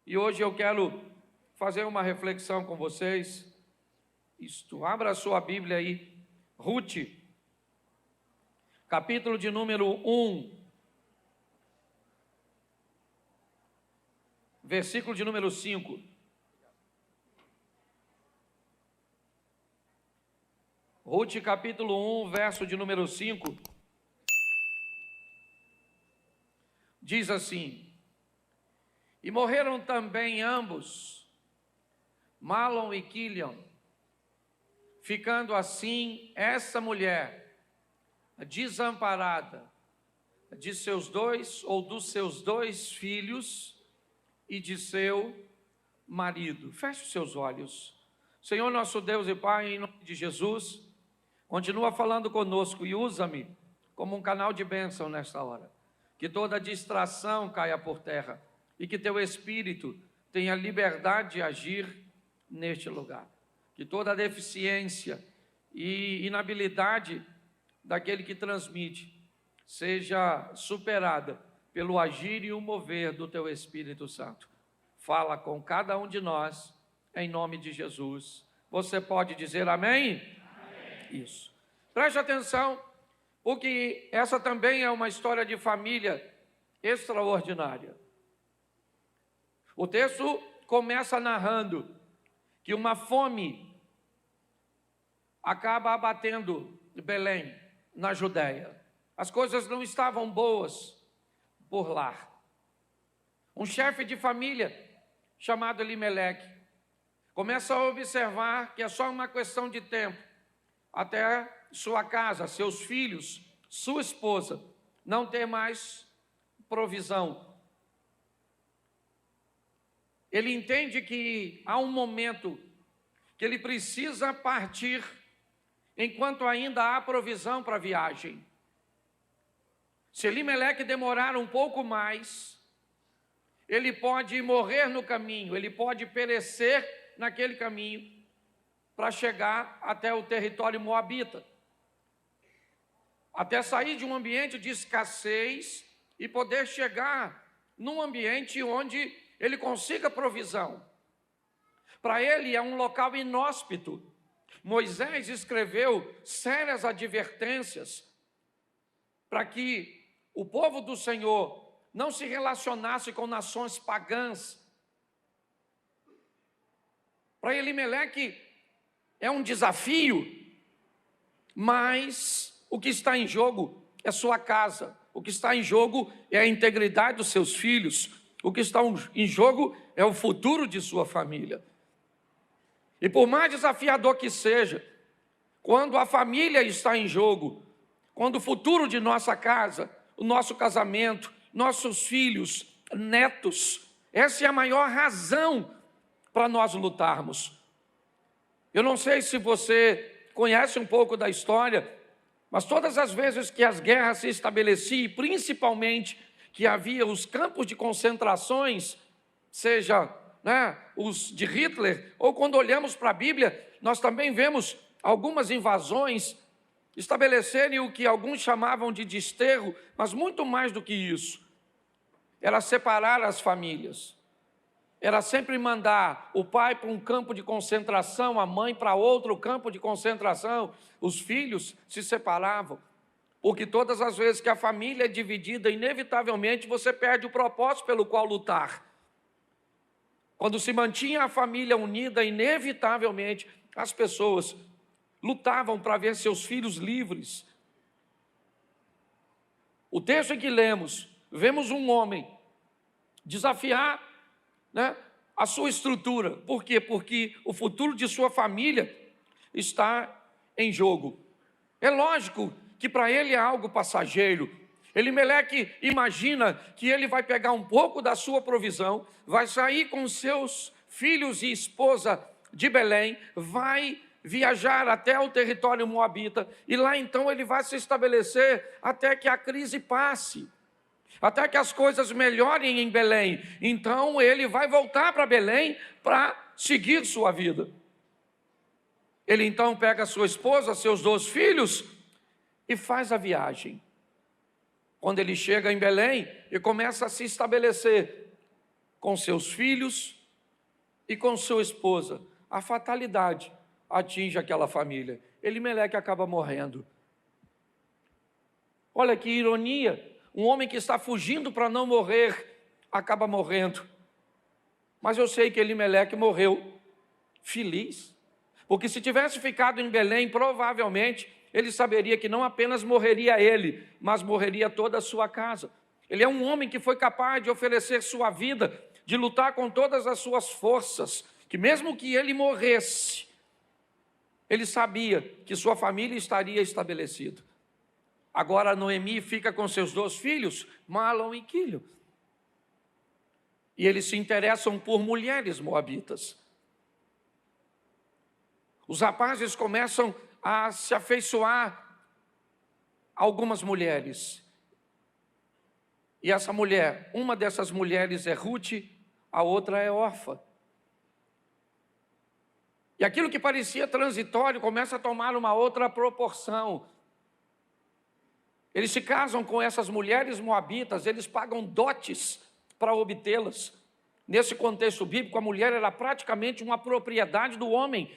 E hoje eu quero fazer uma reflexão com vocês. Abra a sua Bíblia aí, Ruth, capítulo de número 1, versículo de número 5. Ruth, capítulo 1, verso de número 5. Diz assim: e morreram também ambos, Mahlon e Quilion, ficando assim essa mulher desamparada de seus dois ou dos seus dois filhos e de seu marido. Feche os seus olhos. Senhor nosso Deus e Pai, em nome de Jesus, continua falando conosco e usa-me como um canal de bênção nesta hora. Que toda distração caia por terra e que teu Espírito tenha liberdade de agir neste lugar. Que toda deficiência e inabilidade daquele que transmite seja superada pelo agir e o mover do teu Espírito Santo. Fala com cada um de nós, em nome de Jesus. Você pode dizer amém? Amém. Isso. Preste atenção, porque essa também é uma história de família extraordinária. O texto começa narrando que uma fome acaba abatendo Belém, na Judéia. As coisas não estavam boas por lá. Um chefe de família chamado Elimeleque começa a observar que é só uma questão de tempo até sua casa, seus filhos, sua esposa não ter mais provisão. Ele entende que há um momento que ele precisa partir enquanto ainda há provisão para a viagem. Se Elimeleque demorar um pouco mais, ele pode morrer no caminho, ele pode perecer naquele caminho para chegar até o território moabita, até sair de um ambiente de escassez e poder chegar num ambiente onde ele consiga provisão. Para ele é um local inóspito. Moisés escreveu sérias advertências para que o povo do Senhor não se relacionasse com nações pagãs. Para Elimeleque é um desafio, mas o que está em jogo é sua casa, o que está em jogo é a integridade dos seus filhos, o que está em jogo é o futuro de sua família. E por mais desafiador que seja, quando a família está em jogo, quando o futuro de nossa casa, o nosso casamento, nossos filhos, netos, essa é a maior razão para nós lutarmos. Eu não sei se você conhece um pouco da história, mas todas as vezes que as guerras se estabeleciam, e principalmente que havia os campos de concentrações, seja os de Hitler, ou quando olhamos para a Bíblia, nós também vemos algumas invasões estabelecerem o que alguns chamavam de desterro, mas muito mais do que isso, era separar as famílias, era sempre mandar o pai para um campo de concentração, a mãe para outro campo de concentração, os filhos se separavam, porque todas as vezes que a família é dividida, inevitavelmente você perde o propósito pelo qual lutar. Quando se mantinha a família unida, inevitavelmente as pessoas lutavam para ver seus filhos livres. O texto em que lemos, vemos um homem desafiar a sua estrutura. Por quê? Porque o futuro de sua família está em jogo. É lógico que para ele é algo passageiro. Elimeleque imagina que ele vai pegar um pouco da sua provisão, vai sair com seus filhos e esposa de Belém, vai viajar até o território moabita, e lá então ele vai se estabelecer até que a crise passe, até que as coisas melhorem em Belém. Então ele vai voltar para Belém para seguir sua vida. Ele então pega sua esposa, seus 2 filhos e faz a viagem. Quando ele chega em Belém e começa a se estabelecer, com seus filhos e com sua esposa. A fatalidade atinge aquela família. Elimeleque acaba morrendo. Olha que ironia, um homem que está fugindo para não morrer, acaba morrendo. Mas eu sei que Elimeleque morreu feliz, porque se tivesse ficado em Belém, provavelmente ele saberia que não apenas morreria ele, mas morreria toda a sua casa. Ele é um homem que foi capaz de oferecer sua vida, de lutar com todas as suas forças, que mesmo que ele morresse, ele sabia que sua família estaria estabelecida. Agora Noemi fica com seus 2 filhos, Malom e Quilion. E eles se interessam por mulheres moabitas. Os rapazes começam a se afeiçoar a algumas mulheres. E essa mulher, uma dessas mulheres é Ruth, a outra é Orfa. E aquilo que parecia transitório começa a tomar uma outra proporção. Eles se casam com essas mulheres moabitas, eles pagam dotes para obtê-las. Nesse contexto bíblico, a mulher era praticamente uma propriedade do homem.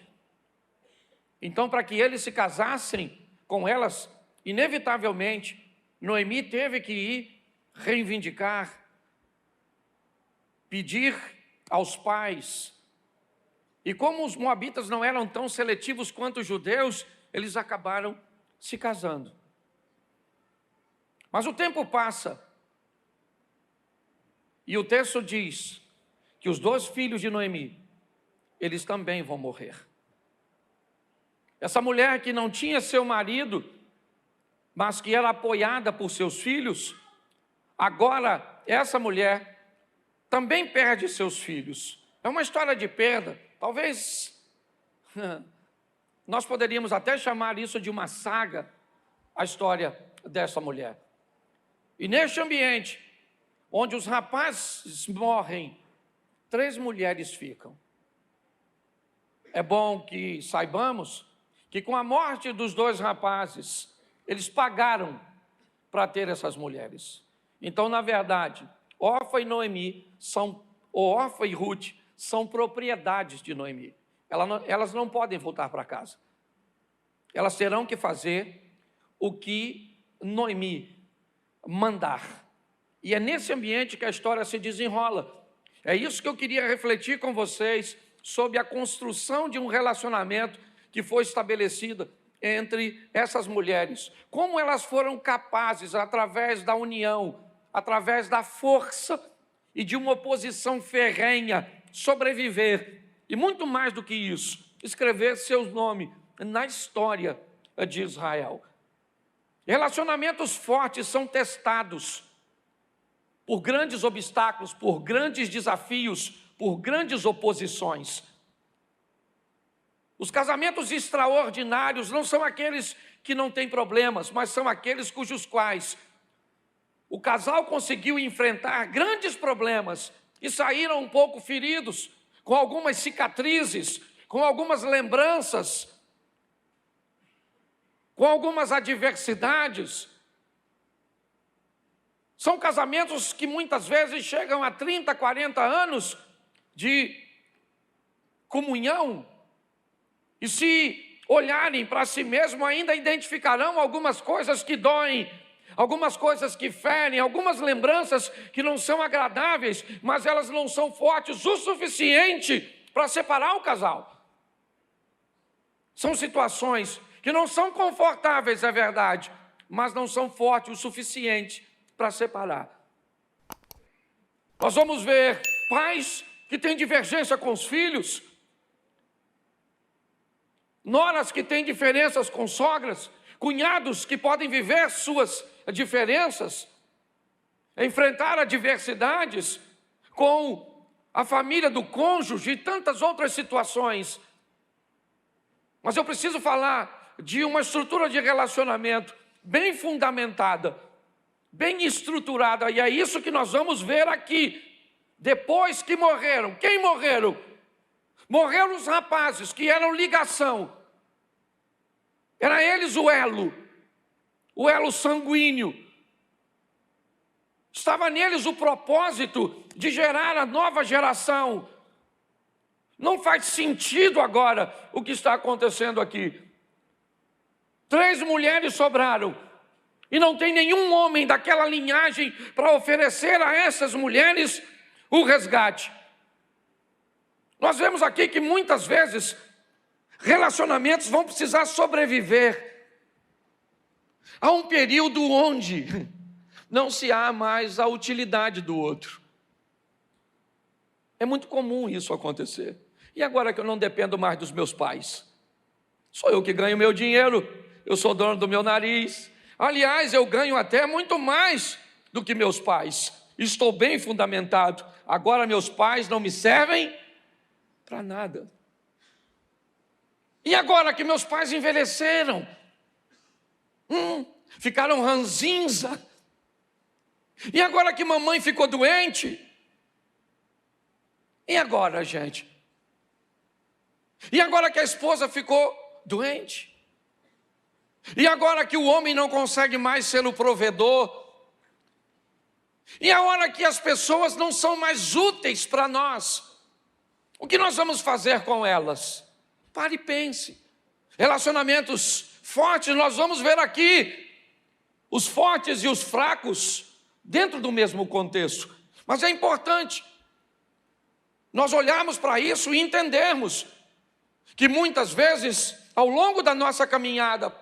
Então, para que eles se casassem com elas, inevitavelmente, Noemi teve que ir reivindicar, pedir aos pais. E como os moabitas não eram tão seletivos quanto os judeus, eles acabaram se casando. Mas o tempo passa, e o texto diz que os 2 filhos de Noemi, eles também vão morrer. Essa mulher que não tinha seu marido, mas que era apoiada por seus filhos, agora essa mulher também perde seus filhos. É uma história de perda. Talvez nós poderíamos até chamar isso de uma saga, a história dessa mulher. E neste ambiente, onde os rapazes morrem, 3 mulheres ficam. É bom que saibamos que com a morte dos 2 rapazes, eles pagaram para ter essas mulheres. Então, na verdade, Orfa e Noemi Orfa e Ruth são propriedades de Noemi. Elas não podem voltar para casa. Elas terão que fazer o que Noemi mandar. E é nesse ambiente que a história se desenrola. É isso que eu queria refletir com vocês sobre a construção de um relacionamento que foi estabelecido entre essas mulheres. Como elas foram capazes, através da união, através da força e de uma oposição ferrenha, sobreviver. E muito mais do que isso, escrever seus nomes na história de Israel. Relacionamentos fortes são testados por grandes obstáculos, por grandes desafios, por grandes oposições. Os casamentos extraordinários não são aqueles que não têm problemas, mas são aqueles cujos quais o casal conseguiu enfrentar grandes problemas e saíram um pouco feridos, com algumas cicatrizes, com algumas lembranças, com algumas adversidades. São casamentos que muitas vezes chegam a 30, 40 anos de comunhão, e se olharem para si mesmo, ainda identificarão algumas coisas que doem, algumas coisas que ferem, algumas lembranças que não são agradáveis, mas elas não são fortes o suficiente para separar o casal. São situações que não são confortáveis, é verdade, mas não são fortes o suficiente para separar. Nós vamos ver pais que têm divergência com os filhos, noras que têm diferenças com sogras, cunhados que podem viver suas diferenças, enfrentar adversidades com a família do cônjuge e tantas outras situações. Mas eu preciso falar de uma estrutura de relacionamento bem fundamentada, bem estruturada, e é isso que nós vamos ver aqui. Depois que morreram, quem morreram? Morreram os rapazes que eram ligação, era eles o elo sanguíneo. Estava neles o propósito de gerar a nova geração. Não faz sentido agora o que está acontecendo aqui. 3 mulheres sobraram. E não tem nenhum homem daquela linhagem para oferecer a essas mulheres o resgate. Nós vemos aqui que muitas vezes relacionamentos vão precisar sobreviver a um período onde não se há mais a utilidade do outro. É muito comum isso acontecer. E agora que eu não dependo mais dos meus pais? Sou eu que ganho meu dinheiro, eu sou dono do meu nariz. Aliás, eu ganho até muito mais do que meus pais. Estou bem fundamentado. Agora meus pais não me servem para nada. E agora que meus pais envelheceram, ficaram ranzinza. E agora que mamãe ficou doente, e agora, gente? E agora que a esposa ficou doente? E agora que o homem não consegue mais ser o provedor? E a hora que as pessoas não são mais úteis para nós? O que nós vamos fazer com elas? Pare e pense. Relacionamentos fortes, nós vamos ver aqui os fortes e os fracos dentro do mesmo contexto. Mas é importante nós olharmos para isso e entendermos que muitas vezes, ao longo da nossa caminhada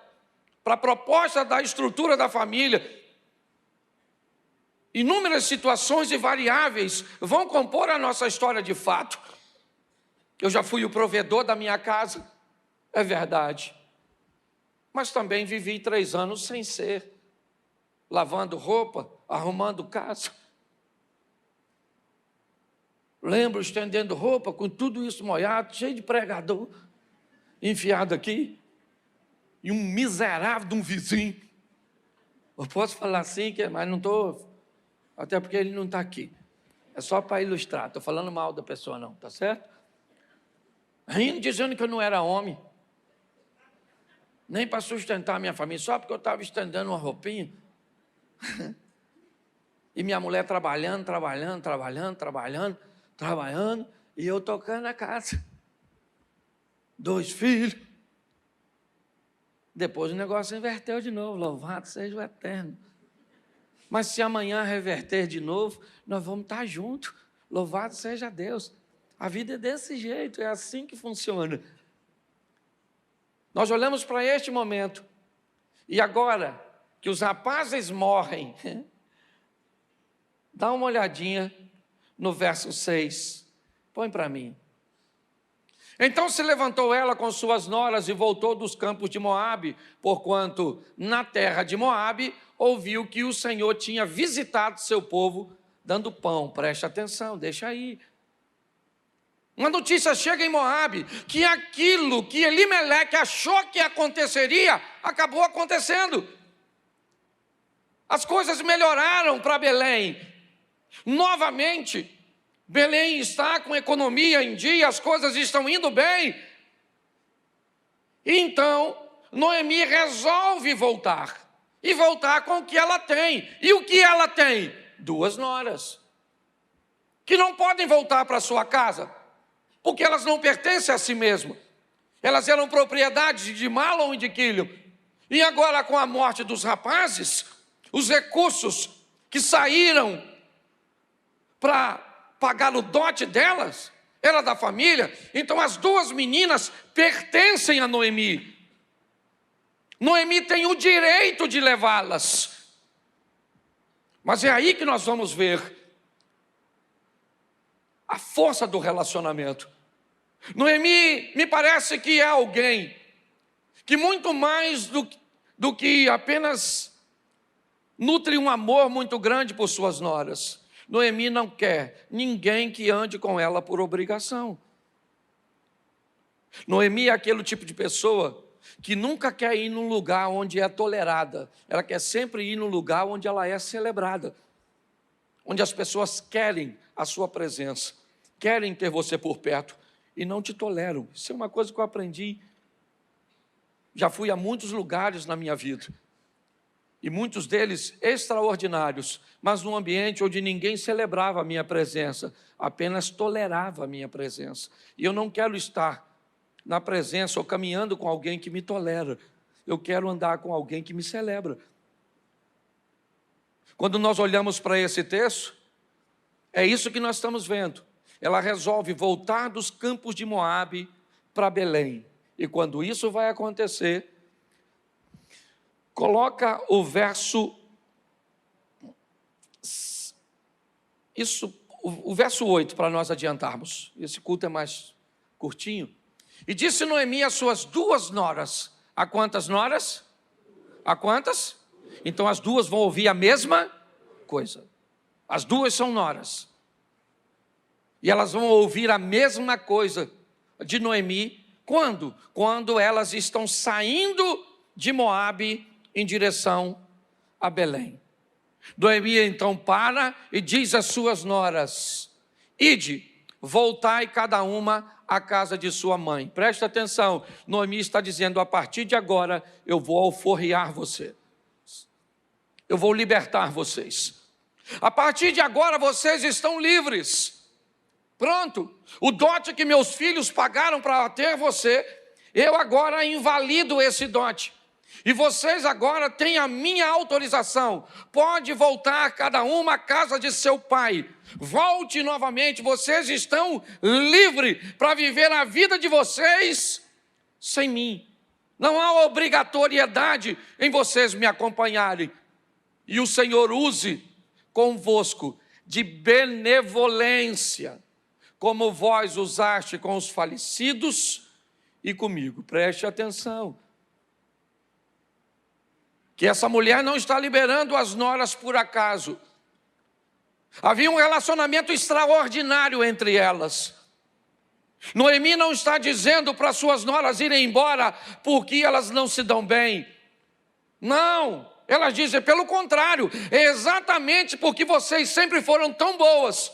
para a proposta da estrutura da família, inúmeras situações e variáveis vão compor a nossa história de fato. Eu já fui o provedor da minha casa, é verdade. Mas também vivi 3 anos sem ser, lavando roupa, arrumando casa. Lembro estendendo roupa com tudo isso molhado, cheio de pregador, enfiado aqui, e um miserável de um vizinho. Eu posso falar assim, mas não estou, até porque ele não está aqui. É só para ilustrar, estou falando mal da pessoa não, tá certo? Rindo, dizendo que eu não era homem, nem para sustentar a minha família, só porque eu estava estendendo uma roupinha. E minha mulher trabalhando, e eu tocando a casa. 2 filhos. Depois o negócio inverteu de novo, louvado seja o Eterno. Mas se amanhã reverter de novo, nós vamos estar juntos. Louvado seja Deus. A vida é desse jeito, é assim que funciona. Nós olhamos para este momento, e agora que os rapazes morrem, dá uma olhadinha no verso 6. Põe para mim. Então se levantou ela com suas noras e voltou dos campos de Moabe, porquanto na terra de Moabe ouviu que o Senhor tinha visitado seu povo, dando pão. Preste atenção, deixa aí. Uma notícia chega em Moabe, que aquilo que Elimeleque achou que aconteceria, acabou acontecendo. As coisas melhoraram para Belém. Novamente, Belém está com economia em dia, as coisas estão indo bem. Então, Noemi resolve voltar. E voltar com o que ela tem. E o que ela tem? 2 noras. Que não podem voltar para sua casa, porque elas não pertencem a si mesmas. Elas eram propriedade de Malom e de Quilion. E agora, com a morte dos rapazes, os recursos que saíram para pagar o dote delas, era da família, então as 2 meninas pertencem a Noemi. Noemi tem o direito de levá-las. Mas é aí que nós vamos ver a força do relacionamento. Noemi me parece que é alguém que muito mais do que apenas nutre um amor muito grande por suas noras. Noemi não quer ninguém que ande com ela por obrigação. Noemi é aquele tipo de pessoa que nunca quer ir num lugar onde é tolerada. Ela quer sempre ir num lugar onde ela é celebrada, onde as pessoas querem a sua presença, querem ter você por perto e não te toleram. Isso é uma coisa que eu aprendi. Já fui a muitos lugares na minha vida. e muitos deles extraordinários, mas num ambiente onde ninguém celebrava a minha presença, apenas tolerava a minha presença. E eu não quero estar na presença ou caminhando com alguém que me tolera. Eu quero andar com alguém que me celebra. Quando nós olhamos para esse texto, é isso que nós estamos vendo. Ela resolve voltar dos campos de Moabe para Belém. E quando isso vai acontecer, coloca o verso... o verso 8 para nós adiantarmos. Esse culto é mais curtinho. E disse Noemi às suas 2 noras. A quantas noras? A quantas? Então as 2 vão ouvir a mesma coisa. As 2 são noras. E elas vão ouvir a mesma coisa de Noemi. Quando? Quando elas estão saindo de Moabe em direção a Belém. Noemi então para e diz às suas noras: ide, voltai cada uma à casa de sua mãe. Presta atenção, Noemi está dizendo: a partir de agora eu vou alforriar você. Eu vou libertar vocês. A partir de agora vocês estão livres. Pronto, o dote que meus filhos pagaram para ter você, eu agora invalido esse dote. E vocês agora têm a minha autorização. Pode voltar cada uma à casa de seu pai. Volte novamente, vocês estão livres para viver a vida de vocês sem mim. Não há obrigatoriedade em vocês me acompanharem. E o Senhor use convosco de benevolência, como vós usaste com os falecidos e comigo. Preste atenção. Que essa mulher não está liberando as noras por acaso. Havia um relacionamento extraordinário entre elas. Noemi não está dizendo para suas noras irem embora porque elas não se dão bem. Não, elas dizem pelo contrário, é exatamente porque vocês sempre foram tão boas.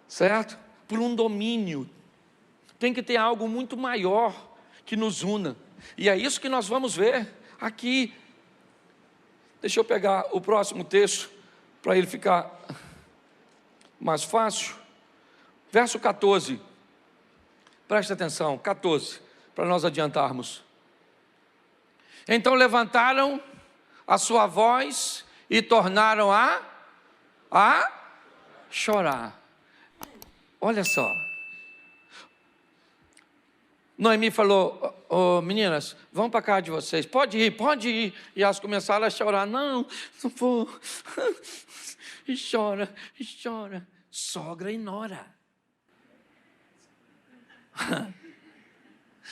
Certo? Por um domínio. Tem que ter algo muito maior que nos una. E é isso que nós vamos ver aqui. Deixa eu pegar o próximo texto para ele ficar mais fácil. Verso 14. Preste atenção, 14, para nós adiantarmos. Então levantaram a sua voz e tornaram a chorar. Olha só. Noemi falou: meninas, vão para casa de vocês, pode ir. E elas começaram a chorar. Não vou. E chora. Sogra e nora.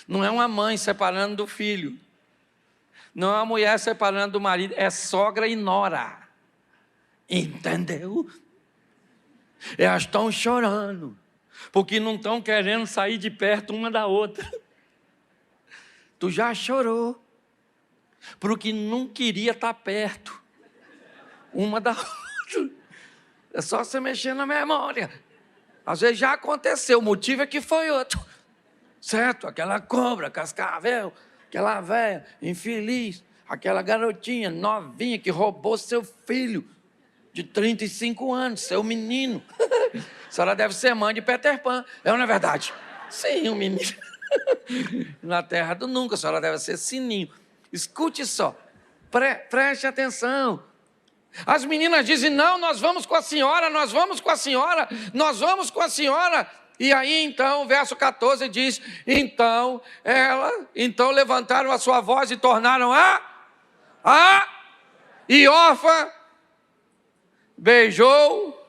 Não é uma mãe separando do filho. Não é uma mulher separando do marido. É sogra e nora. Entendeu? Elas estão chorando. porque não estão querendo sair de perto uma da outra. Tu já chorou, porque não queria estar perto uma da outra. É só você mexer na memória. Às vezes já aconteceu, o motivo é que foi outro. Certo? Aquela cobra, cascavel, aquela velha infeliz, aquela garotinha novinha que roubou seu filho de 35 anos, seu menino. A senhora deve ser mãe de Peter Pan. É ou não é verdade? Sim, um menino. Na terra do nunca, a senhora deve ser Sininho. Escute só, preste atenção. As meninas dizem, não, nós vamos com a senhora, nós vamos com a senhora, nós vamos com a senhora. E aí então, o verso 14 diz, então levantaram a sua voz e tornaram e Orfa beijou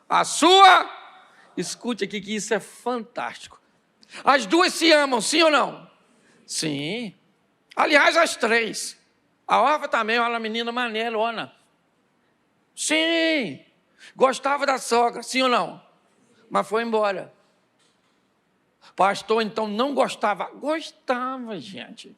a sua. Escute aqui que isso é fantástico. As duas se amam, sim ou não? Sim. Aliás, as três. A Orfa também é uma menina maneirona. Sim. Gostava da sogra, sim ou não? Mas foi embora. Pastor, então não gostava? Gostava, gente.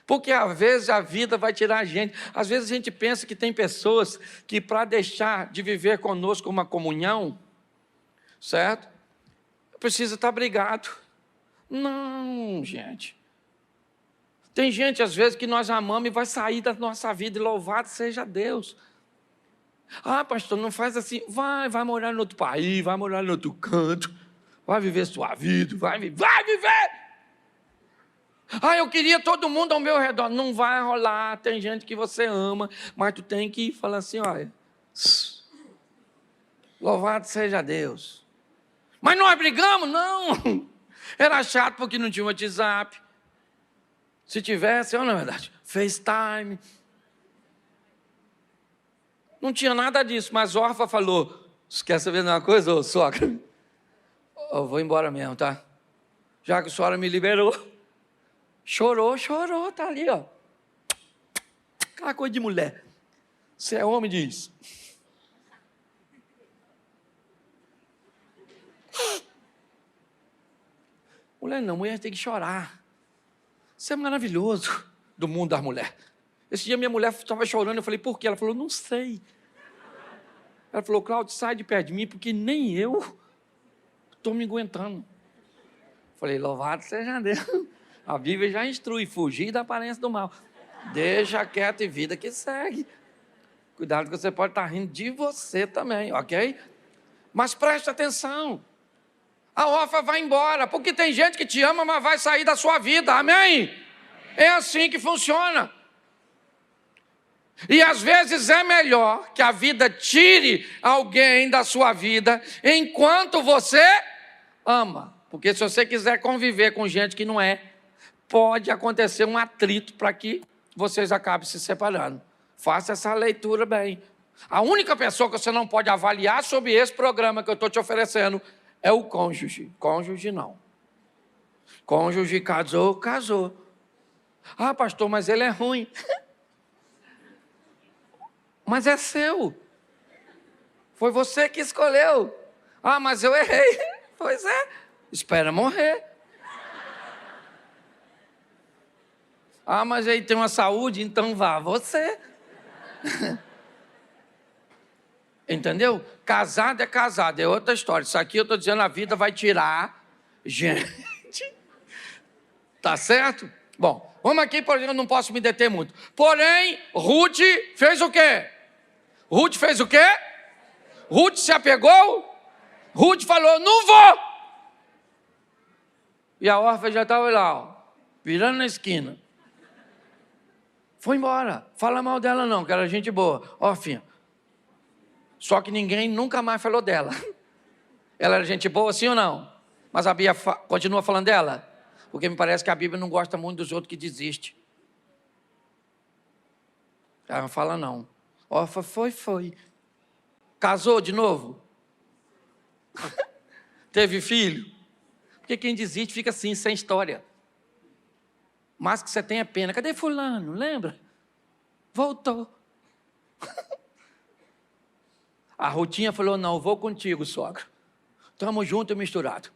Porque às vezes a vida vai tirar a gente. Às vezes a gente pensa que tem pessoas que para deixar de viver conosco uma comunhão, certo? Precisa estar brigado. Não, gente. Tem gente às vezes que nós amamos e vai sair da nossa vida e louvado seja Deus. Ah, pastor, não faz assim. Vai morar em outro país, vai morar em outro canto, vai viver sua vida, vai viver. Ah, eu queria todo mundo ao meu redor. Não vai rolar, tem gente que você ama, mas tu tem que falar assim, olha, louvado seja Deus. Mas nós brigamos? Não. Era chato porque não tinha WhatsApp. Se tivesse, na verdade, FaceTime. Não tinha nada disso, mas Orfa falou, você quer saber de uma coisa, ô sogra? Eu vou embora mesmo, tá? Já que a senhora me liberou. Chorou, tá ali, ó. Aquela coisa de mulher. Você é homem, diz. Mulher não, mulher tem que chorar. Isso é maravilhoso do mundo das mulheres. Esse dia minha mulher estava chorando, eu falei, por quê? Ela falou, não sei. Ela falou, Cláudio, sai de perto de mim, porque nem eu estou me aguentando. Falei, louvado seja Deus. A Bíblia já instrui, fugir da aparência do mal. Deixa quieto e vida que segue. Cuidado que você pode estar rindo de você também, ok? Mas preste atenção. A Orfa vai embora, porque tem gente que te ama, mas vai sair da sua vida, amém? É assim que funciona. E às vezes é melhor que a vida tire alguém da sua vida enquanto você ama. Porque se você quiser conviver com gente que não é, pode acontecer um atrito para que vocês acabem se separando. Faça essa leitura bem. A única pessoa que você não pode avaliar sobre esse programa que eu estou te oferecendo é o cônjuge. Cônjuge não. Cônjuge casou. Ah, pastor, mas ele é ruim. Mas é seu. Foi você que escolheu. Ah, mas eu errei. Pois é. Espera morrer. Ah, mas ele tem uma saúde, então vá você. Entendeu? Casado é casado, é outra história. Isso aqui eu estou dizendo, a vida vai tirar gente. Tá certo? Bom, vamos aqui, por exemplo, eu não posso me deter muito. Porém, Ruth fez o quê? Ruth fez o quê? Ruth se apegou? Ruth falou, não vou! E a Orfa já estava lá, ó, virando na esquina. Foi embora. Fala mal dela não, que era gente boa. Orfinha. Só que ninguém nunca mais falou dela. Ela era gente boa, sim ou não? Mas a Bíblia continua falando dela? Porque me parece que a Bíblia não gosta muito dos outros que desistem. Ela não fala não. Orfa foi. Casou de novo? Teve filho? Porque quem desiste fica assim, sem história. Mas que você tenha pena. Cadê fulano? Lembra? Voltou. A Rutinha falou, não, vou contigo, sogra. Estamos juntos e misturados.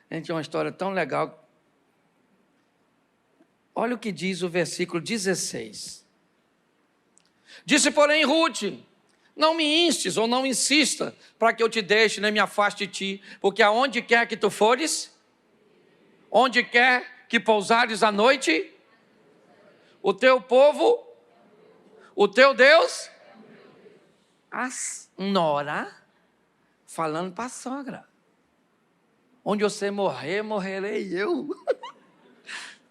Gente, é uma história tão legal. Olha o que diz o versículo 16. Disse, porém, Ruth, não me instes ou não insista para que eu te deixe, nem me afaste de ti, porque aonde quer que tu fores, onde quer que pousares à noite, o teu povo, o teu Deus, a nora falando para a sogra. Onde você morrer, morrerei eu.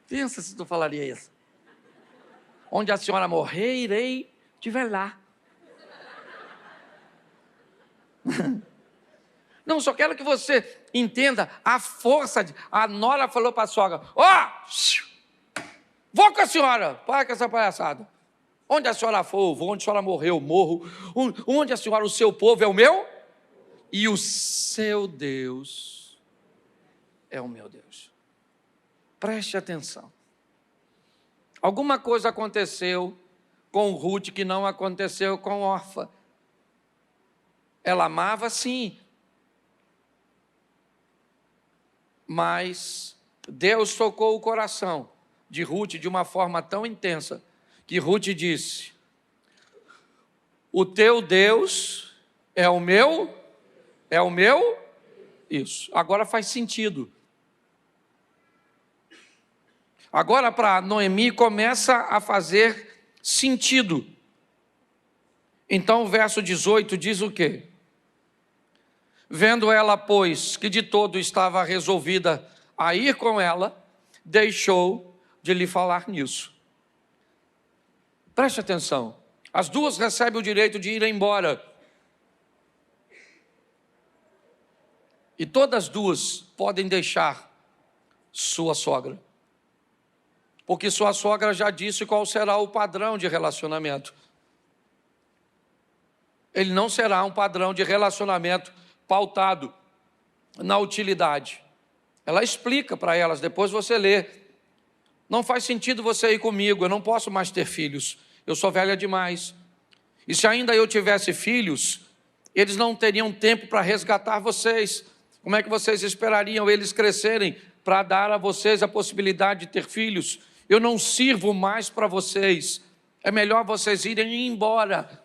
Pensa se tu falaria isso. Onde a senhora morrer, irei te velar. Não, só quero que você entenda a força. A nora falou para a sogra, vou com a senhora, para com essa palhaçada. Onde a senhora for, eu vou. Onde a senhora morrer, eu morro. Onde a senhora, o seu povo é o meu, e o seu Deus é o meu Deus. Preste atenção. Alguma coisa aconteceu com Ruth que não aconteceu com Orfa. Ela amava, sim, mas Deus tocou o coração de Ruth de uma forma tão intensa que Ruth disse, o teu Deus é o meu, isso. Agora faz sentido. Agora para Noemi começa a fazer sentido. Então o verso 18 diz o quê? Vendo ela, pois, que de todo estava resolvida a ir com ela, deixou de lhe falar nisso. Preste atenção. As duas recebem o direito de ir embora. E todas as duas podem deixar sua sogra. Porque sua sogra já disse qual será o padrão de relacionamento. Ele não será um padrão de relacionamento pautado na utilidade. Ela explica para elas, depois você lê. Não faz sentido você ir comigo, eu não posso mais ter filhos. Eu sou velha demais. E se ainda eu tivesse filhos, eles não teriam tempo para resgatar vocês. Como é que vocês esperariam eles crescerem para dar a vocês a possibilidade de ter filhos? Eu não sirvo mais para vocês. É melhor vocês irem embora.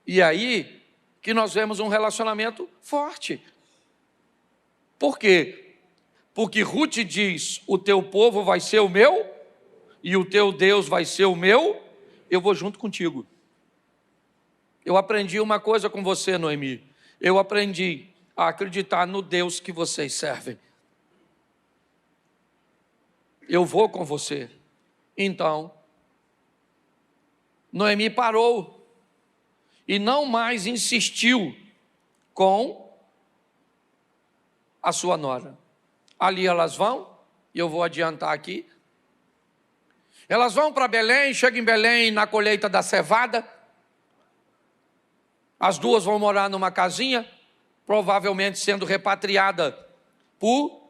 E aí que nós vemos um relacionamento forte. Por quê? Porque Ruth diz, o teu povo vai ser o meu, e o teu Deus vai ser o meu, eu vou junto contigo. Eu aprendi uma coisa com você, Noemi. Eu aprendi a acreditar no Deus que vocês servem. Eu vou com você. Então, Noemi parou e não mais insistiu com a sua nora. Ali elas vão, e eu vou adiantar aqui. Elas vão para Belém, chegam em Belém na colheita da cevada. As duas vão morar numa casinha, provavelmente sendo repatriada ou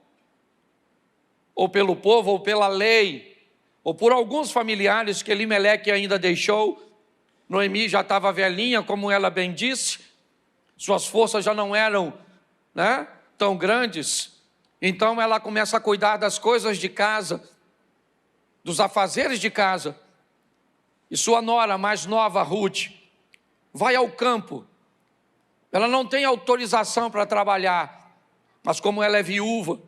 pelo povo, ou pela lei, ou por alguns familiares que Elimeleque ainda deixou. Noemi já estava velhinha, como ela bem disse, suas forças já não eram, tão grandes. Então ela começa a cuidar das coisas de casa, dos afazeres de casa. E sua nora mais nova, Ruth, vai ao campo. Ela não tem autorização para trabalhar, mas como ela é viúva,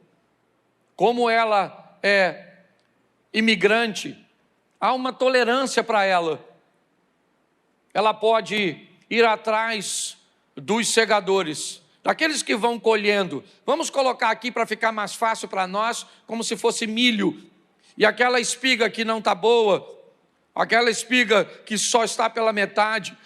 como ela é imigrante, há uma tolerância para ela. Ela pode ir atrás dos segadores, daqueles que vão colhendo. Vamos colocar aqui para ficar mais fácil para nós, como se fosse milho. E aquela espiga que não está boa, aquela espiga que só está pela metade,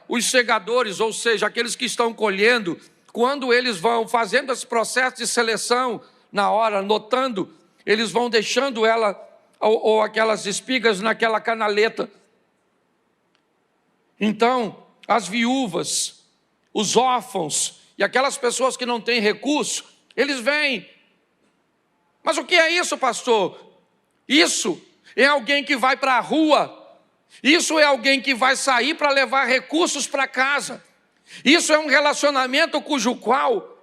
os segadores, ou seja, aqueles que estão colhendo, quando eles vão fazendo esse processo de seleção, na hora, notando, eles vão deixando ela, ou aquelas espigas naquela canaleta. Então, as viúvas, os órfãos, e aquelas pessoas que não têm recurso, eles vêm. Mas o que é isso, pastor? Isso é alguém que vai para a rua Isso é alguém que vai sair para levar recursos para casa. Isso é um relacionamento cujo qual,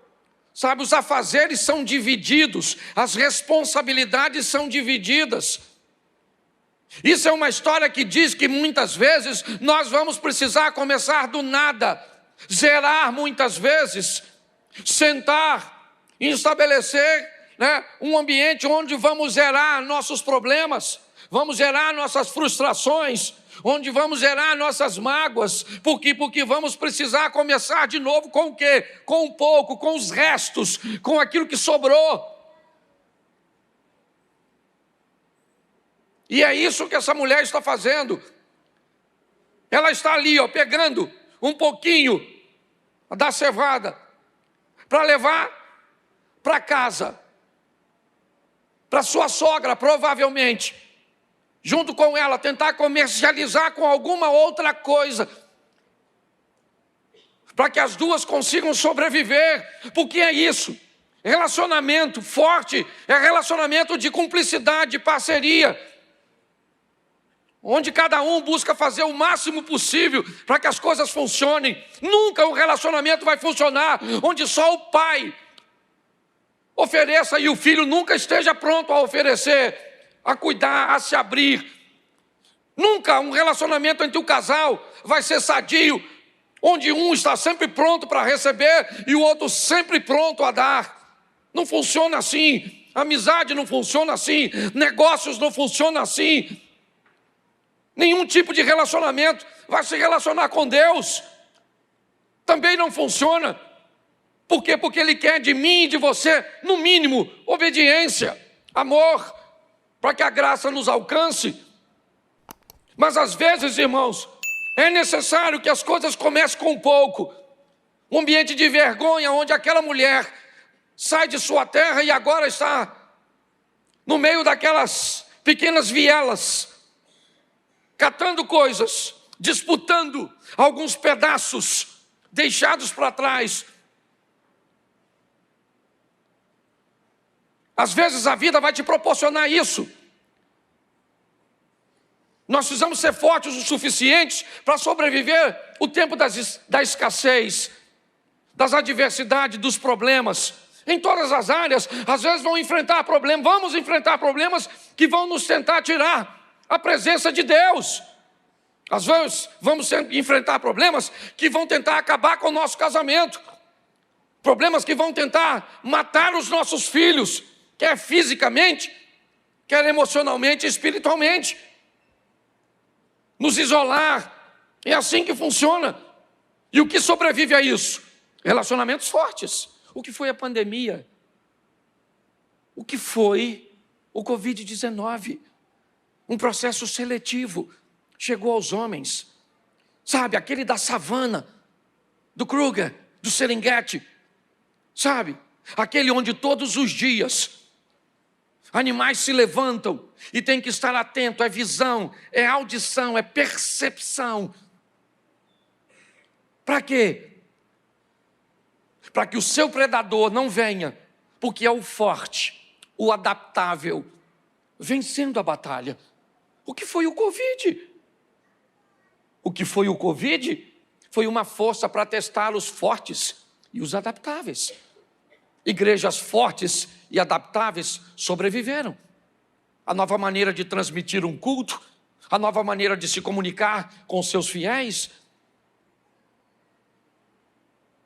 sabe, os afazeres são divididos, as responsabilidades são divididas. Isso é uma história que diz que muitas vezes nós vamos precisar começar do nada, zerar muitas vezes, sentar e estabelecer, um ambiente onde vamos zerar nossos problemas, vamos zerar nossas frustrações, onde vamos zerar nossas mágoas. Por quê? Porque vamos precisar começar de novo com o quê? Com um pouco, com os restos, com aquilo que sobrou. E é isso que essa mulher está fazendo. Ela está ali, pegando um pouquinho da cevada para levar para casa, para sua sogra, provavelmente, junto com ela, tentar comercializar com alguma outra coisa, para que as duas consigam sobreviver. Porque é isso, relacionamento forte é relacionamento de cumplicidade, de parceria, onde cada um busca fazer o máximo possível para que as coisas funcionem. Nunca um relacionamento vai funcionar onde só o pai ofereça e o filho nunca esteja pronto a oferecer, a cuidar, a se abrir. Nunca um relacionamento entre o casal vai ser sadio, onde um está sempre pronto para receber e o outro sempre pronto a dar. Não funciona assim. Amizade não funciona assim. Negócios não funcionam assim. Nenhum tipo de relacionamento vai se relacionar com Deus. Também não funciona. Por quê? Porque Ele quer de mim e de você, no mínimo, obediência, amor, para que a graça nos alcance. Mas às vezes, irmãos, é necessário que as coisas comecem com um pouco. Um ambiente de vergonha, onde aquela mulher sai de sua terra e agora está no meio daquelas pequenas vielas, catando coisas, disputando alguns pedaços deixados para trás. Às vezes a vida vai te proporcionar isso. Nós precisamos ser fortes o suficiente para sobreviver o tempo da escassez, das adversidades, dos problemas. Em todas as áreas, às vezes vamos enfrentar problemas que vão nos tentar tirar a presença de Deus. Às vezes vamos enfrentar problemas que vão tentar acabar com o nosso casamento. Problemas que vão tentar matar os nossos filhos, quer fisicamente, quer emocionalmente e espiritualmente. Nos isolar, é assim que funciona. E o que sobrevive a isso? Relacionamentos fortes. O que foi a pandemia? O que foi o Covid-19? Um processo seletivo chegou aos homens. Sabe, aquele da savana, do Kruger, do Serengeti. Sabe, aquele onde todos os dias animais se levantam e tem que estar atento, é visão, é audição, é percepção. Para quê? Para que o seu predador não venha, porque é o forte, o adaptável, vencendo a batalha. O que foi o Covid? O que foi o Covid? Foi uma força para testar os fortes e os adaptáveis. Igrejas fortes e adaptáveis sobreviveram. A nova maneira de transmitir um culto, a nova maneira de se comunicar com seus fiéis.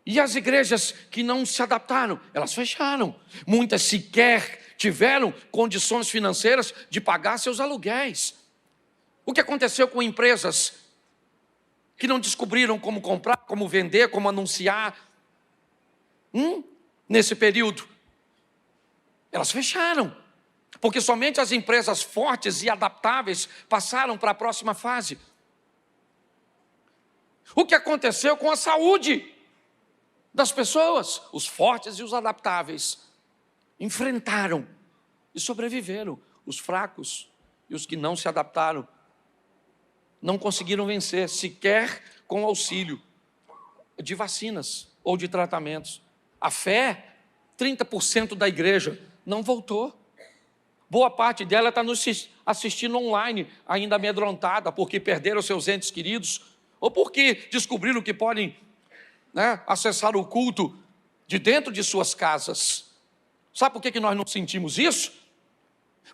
E as igrejas que não se adaptaram, elas fecharam. Muitas sequer tiveram condições financeiras de pagar seus aluguéis. O que aconteceu com empresas que não descobriram como comprar, como vender, como anunciar? Nesse período, elas fecharam, porque somente as empresas fortes e adaptáveis passaram para a próxima fase. O que aconteceu com a saúde das pessoas? Os fortes e os adaptáveis enfrentaram e sobreviveram. Os fracos e os que não se adaptaram não conseguiram vencer, sequer com auxílio de vacinas ou de tratamentos. A fé, 30% da igreja não voltou. Boa parte dela está nos assistindo online, ainda amedrontada, porque perderam seus entes queridos, ou porque descobriram que podem, acessar o culto de dentro de suas casas. Sabe por que nós não sentimos isso?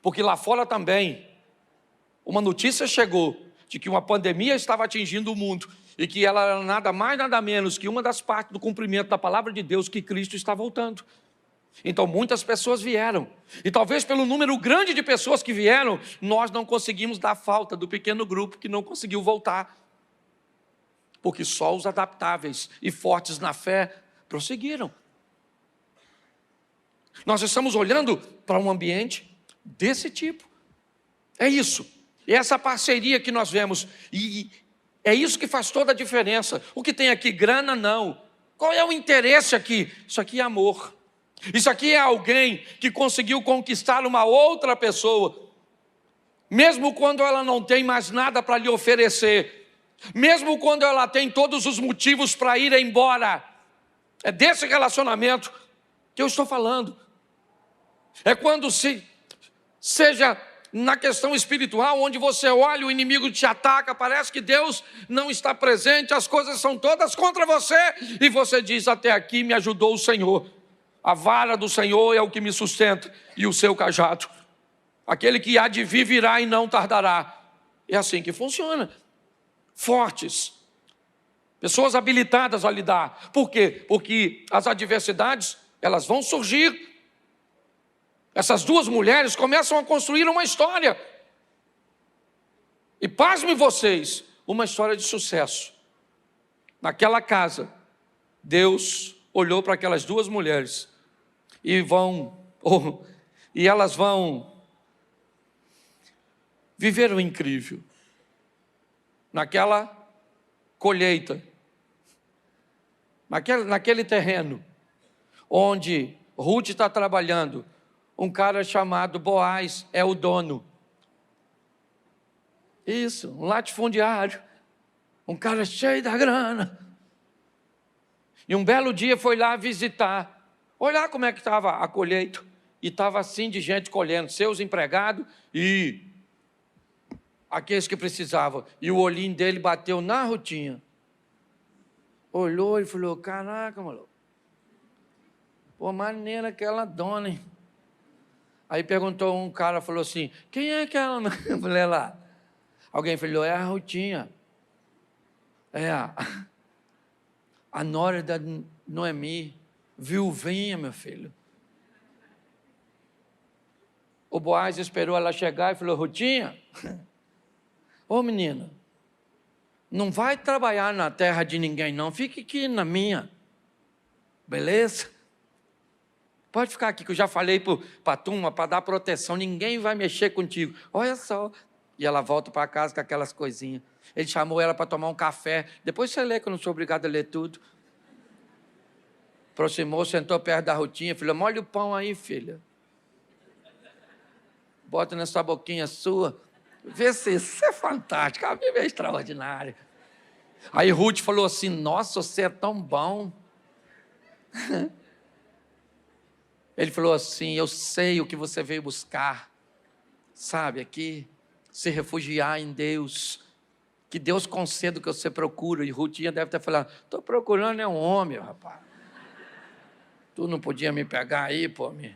Porque lá fora também, uma notícia chegou de que uma pandemia estava atingindo o mundo e que ela era nada mais, nada menos que uma das partes do cumprimento da palavra de Deus, que Cristo está voltando. Então muitas pessoas vieram, e talvez pelo número grande de pessoas que vieram, nós não conseguimos dar falta do pequeno grupo que não conseguiu voltar, porque só os adaptáveis e fortes na fé prosseguiram. Nós estamos olhando para um ambiente desse tipo. É isso, é essa parceria que nós vemos, e é isso que faz toda a diferença. O que tem aqui, grana, não. Qual é o interesse aqui? Isso aqui é amor. Isso aqui é alguém que conseguiu conquistar uma outra pessoa, mesmo quando ela não tem mais nada para lhe oferecer, mesmo quando ela tem todos os motivos para ir embora. É desse relacionamento que eu estou falando. É quando seja na questão espiritual, onde você olha, o inimigo te ataca, parece que Deus não está presente, as coisas são todas contra você, e você diz: até aqui me ajudou o Senhor. A vara do Senhor é o que me sustenta, e o seu cajado. Aquele que há de vir virá e não tardará. É assim que funciona. Fortes, pessoas habilitadas a lidar. Por quê? Porque as adversidades, elas vão surgir. Essas duas mulheres começam a construir uma história. E pasmem vocês, uma história de sucesso. Naquela casa, Deus olhou para aquelas duas mulheres e elas vão viver o incrível. Naquela colheita, naquele terreno, onde Ruth está trabalhando, um cara chamado Boaz é o dono. Isso, um latifundiário, um cara cheio da grana. E um belo dia foi lá visitar, olhar como é que estava a colheita. E estava assim de gente colhendo, seus empregados e aqueles que precisavam. E o olhinho dele bateu na Rutinha. Olhou e falou: caraca, maluco. Pô, maneira aquela dona, hein? Aí perguntou um cara, falou assim: quem é aquela mulher lá? Alguém falou: é a Rutinha. É a nora da Noemi, viuvinha, meu filho. O Boaz esperou ela chegar e falou: Rutinha, ô menina, não vai trabalhar na terra de ninguém não, fique aqui na minha, beleza? Pode ficar aqui, que eu já falei para a turma, para dar proteção, ninguém vai mexer contigo. Olha só. E ela volta para casa com aquelas coisinhas. Ele chamou ela para tomar um café. Depois você lê, que eu não sou obrigado a ler tudo. Aproximou, sentou perto da Rutinha, falou: molha o pão aí, filha. Bota nessa boquinha sua. Vê se isso é fantástico, a Bíblia é extraordinária. Aí Ruth falou assim: nossa, você é tão bom. Ele falou assim: eu sei o que você veio buscar, sabe, aqui, se refugiar em Deus, que Deus conceda o que você procura. E Rutinha deve ter falado: estou procurando é um homem, rapaz. Tu não podia me pegar aí, pô, me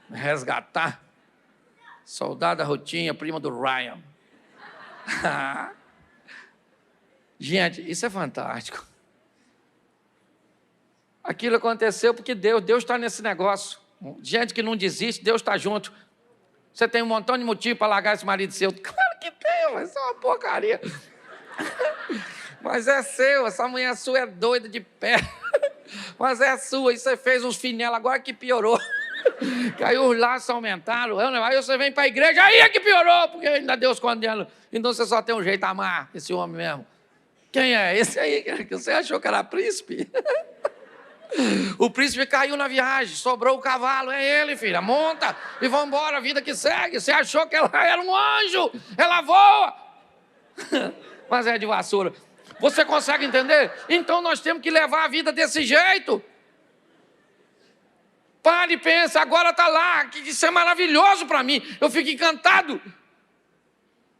resgatar? Soldada Rutinha, prima do Ryan. Gente, isso é fantástico. Aquilo aconteceu porque Deus está nesse negócio. Gente que não desiste, Deus está junto. Você tem um montão de motivo para largar esse marido seu. Claro que tem, mas isso é uma porcaria. Mas é seu, essa mulher sua é doida de pé. Mas é sua, e você fez uns finelos, agora que piorou. Que aí os laços aumentaram, aí você vem para a igreja, aí é que piorou, porque ainda Deus condena. Então você só tem um jeito de amar esse homem mesmo. Quem é? Esse aí que você achou que era príncipe? O príncipe caiu na viagem, sobrou o cavalo, é ele, filha, monta e vamos embora, a vida que segue. Você achou que ela era um anjo, ela voa, mas é de vassoura. Você consegue entender? Então nós temos que levar a vida desse jeito. Pare e pensa, agora está lá, que isso é maravilhoso para mim, eu fico encantado.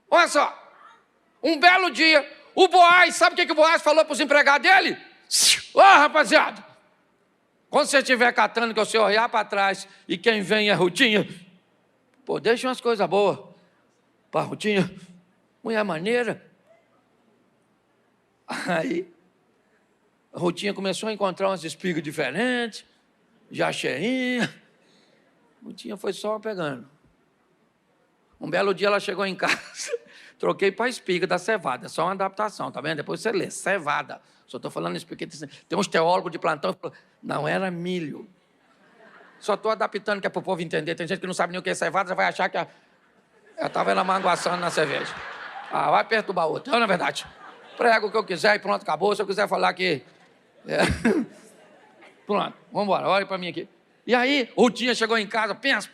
Olha só, um belo dia, o Boaz, sabe o que o Boaz falou para os empregados dele? Rapaziada, quando você estiver catando, que você olhar para trás e quem vem é Rutinha, pô, deixa umas coisas boas para Rutinha, mulher maneira. Aí, a Rutinha começou a encontrar umas espigas diferentes, já cheinha. Rutinha foi só pegando. Um belo dia ela chegou em casa, troquei para a espiga da cevada, só uma adaptação, tá vendo? Depois você lê, cevada. Só estou falando isso porque tem uns teólogos de plantão que falam, não era milho. Só estou adaptando que é para o povo entender. Tem gente que não sabe nem o que é cevada, já vai achar que ela estava ela manguaçando na cerveja. Vai perturbar outra. Então, na verdade, prego o que eu quiser e pronto, acabou. Se eu quiser falar que... Pronto, vamos embora, olha para mim aqui. E aí, o Rutinha chegou em casa, pensa!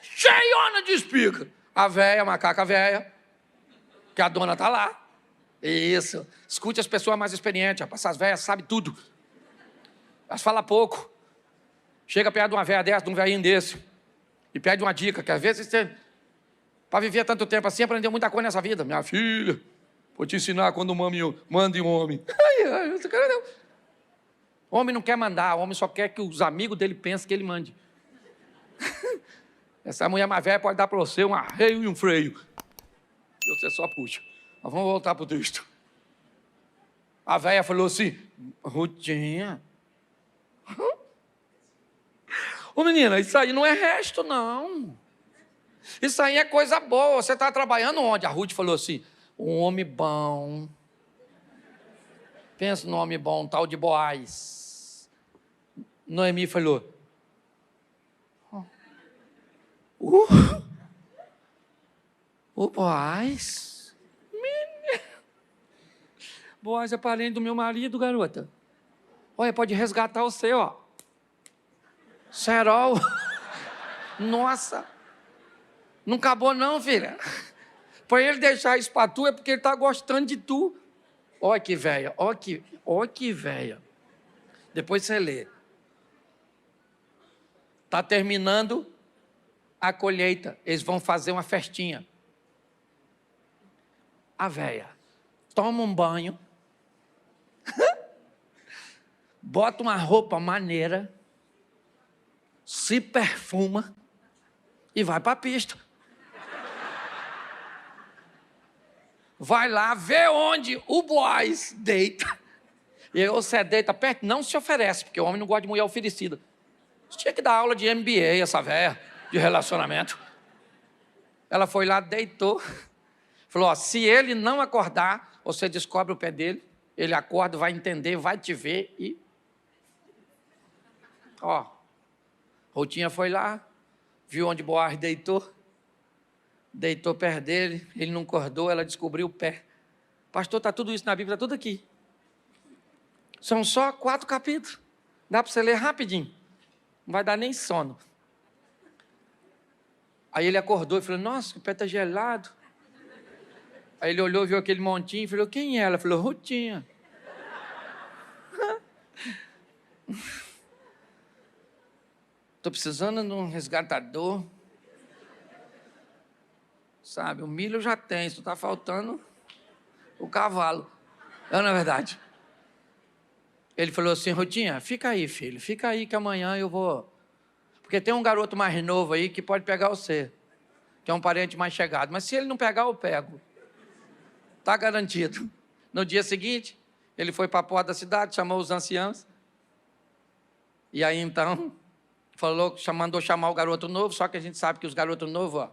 Cheiona de espiga. A véia, a macaca véia, que a dona está lá. Isso. Escute as pessoas mais experientes, rapaz. Essas velhas sabem tudo. Elas falam pouco. Chega perto de uma velha dessa, de um velhinho desse, e pede uma dica, que às vezes você, para viver tanto tempo assim, aprendeu muita coisa nessa vida. Minha filha, vou te ensinar quando manda um homem. Esse cara não. O homem não quer mandar, o homem só quer que os amigos dele pensem que ele mande. Essa mulher mais velha pode dar para você um arreio e um freio. E você só puxa. Mas vamos voltar para o texto. A velha falou assim, Rutinha. Ô menina, isso aí não é resto, não. Isso aí é coisa boa. Você está trabalhando onde? A Ruth falou assim, um homem bom. Pensa no homem bom, tal de Boaz. Noemi falou, o Boaz? Boaz é parente do meu marido, garota. Olha, pode resgatar você, ó. Serol. Nossa. Não acabou não, filha. Para ele deixar isso para tu é porque ele está gostando de tu. Olha que velha, olha que velha. Depois você lê. Está terminando a colheita. Eles vão fazer uma festinha. A velha toma um banho. Bota uma roupa maneira, se perfuma e vai para a pista. Vai lá, vê onde o Boaz deita. E aí você deita perto, não se oferece, porque o homem não gosta de mulher oferecida. Você tinha que dar aula de MBA, essa véia, de relacionamento. Ela foi lá, deitou. Falou, se ele não acordar, você descobre o pé dele, ele acorda, vai entender, vai te ver e... Rutinha foi lá, viu onde Boaz deitou perto dele, ele não acordou, ela descobriu o pé. Pastor, está tudo isso na Bíblia, está tudo aqui. São só 4 capítulos. Dá para você ler rapidinho. Não vai dar nem sono. Aí ele acordou e falou, nossa, o pé está gelado. Aí ele olhou, viu aquele montinho e falou, quem é? Ela falou, Rutinha. Estou precisando de um resgatador. Sabe, o milho já tem, só está faltando o cavalo. Não é verdade? Ele falou assim, Rutinha, fica aí, filho, fica aí que amanhã eu vou... Porque tem um garoto mais novo aí que pode pegar você, que é um parente mais chegado. Mas se ele não pegar, eu pego. Está garantido. No dia seguinte, ele foi para a porta da cidade, chamou os anciãos. E aí, então, mandou chamar o garoto novo, só que a gente sabe que os garotos novos,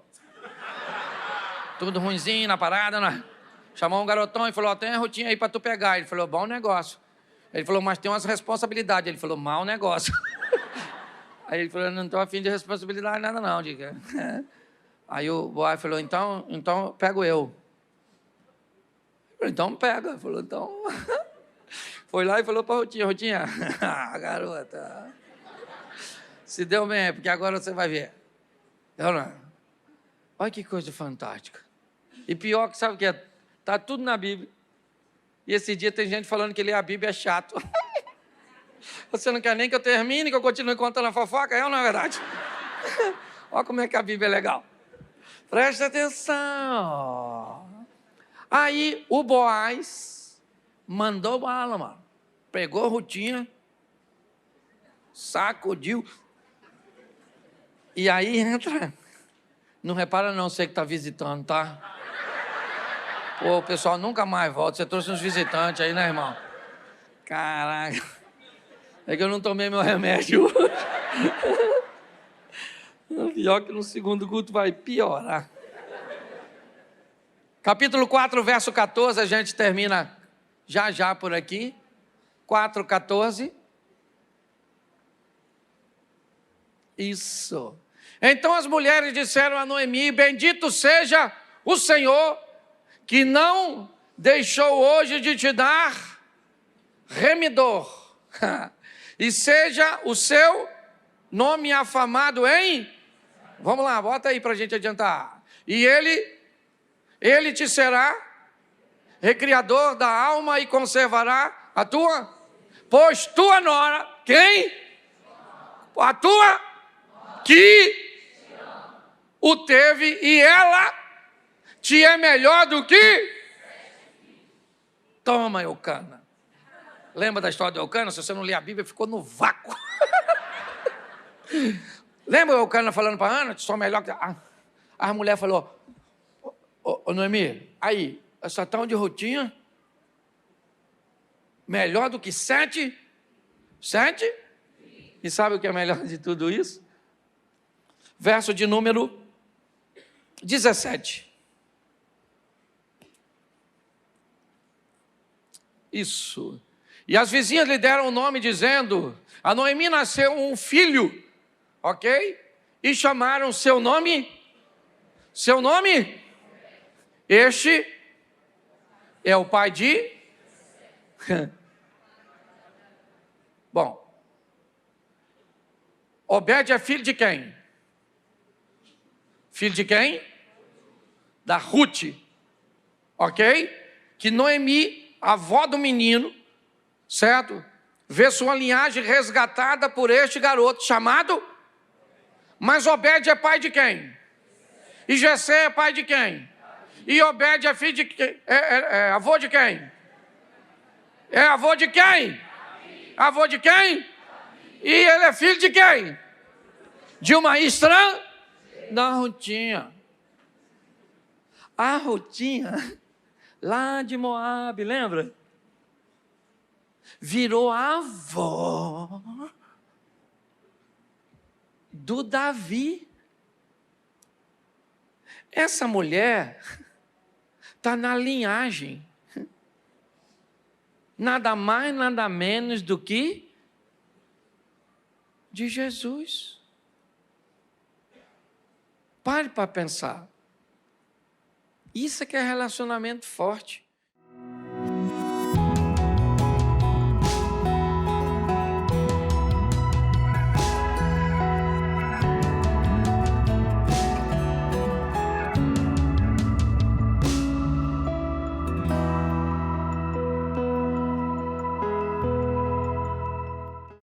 tudo ruinzinho na parada, né? Chamou um garotão e falou, tem a Rutinha aí para tu pegar. Ele falou, bom negócio. Ele falou, mas tem umas responsabilidades. Ele falou, mau negócio. Aí ele falou, não estou afim de responsabilidade nada não, diga. Aí o Boaz falou, então pego eu. Falei, então pega. Falou, então... Foi lá e falou para a Rutinha, Rutinha, garota, se deu bem, porque agora você vai ver. Olha que coisa fantástica. E pior que sabe o que é? Está tudo na Bíblia. E esse dia tem gente falando que ler a Bíblia é chato. Você não quer nem que eu termine, que eu continue contando a fofoca? É ou não é verdade? Olha como é que a Bíblia é legal. Presta atenção. Aí o Boaz mandou bala, mano. Pegou a Rutinha, sacudiu. E aí entra. Não repara não, você que está visitando, tá? Pô, o pessoal nunca mais volta. Você trouxe uns visitantes aí, né, irmão? Caraca. É que eu não tomei meu remédio hoje. Pior que no segundo culto vai piorar. Capítulo 4, verso 14, a gente termina já por aqui. 4:14. Isso. Então as mulheres disseram a Noemi: bendito seja o Senhor, que não deixou hoje de te dar remidor, e seja o seu nome afamado em... Vamos lá, bota aí para a gente adiantar. E ele te será recriador da alma e conservará a tua... Pois tua nora, quem? A tua, que o teve, e ela te é melhor do que... Toma, Eucana. Lembra da história de Eucana? Se você não lê a Bíblia, ficou no vácuo. Lembra Eucana falando para Ana? Sou melhor que... A mulher falou: ô Noemi, aí, essa tal de Rutinha, melhor do que 7? 7? E sabe o que é melhor de tudo isso? Verso de número 17. Isso. E as vizinhas lhe deram o nome, dizendo: a Noemi nasceu um filho, ok? E chamaram seu nome... Seu nome? Este é o pai de... Bom, Obed é filho de quem? Filho de quem? Da Ruth, ok? Que Noemi, avó do menino, certo? Vê sua linhagem resgatada por este garoto chamado... Mas Obed é pai de quem? E Jessé é pai de quem? E Obed é filho de quem? É avô de quem? É avô de quem? Avô de quem? E ele é filho de quem? De uma estranha? Da Rutinha. A Rutinha, lá de Moabe, lembra? Virou a avó do Davi. Essa mulher está na linhagem, nada mais, nada menos do que de Jesus. Pare para pensar. Isso é que é relacionamento forte.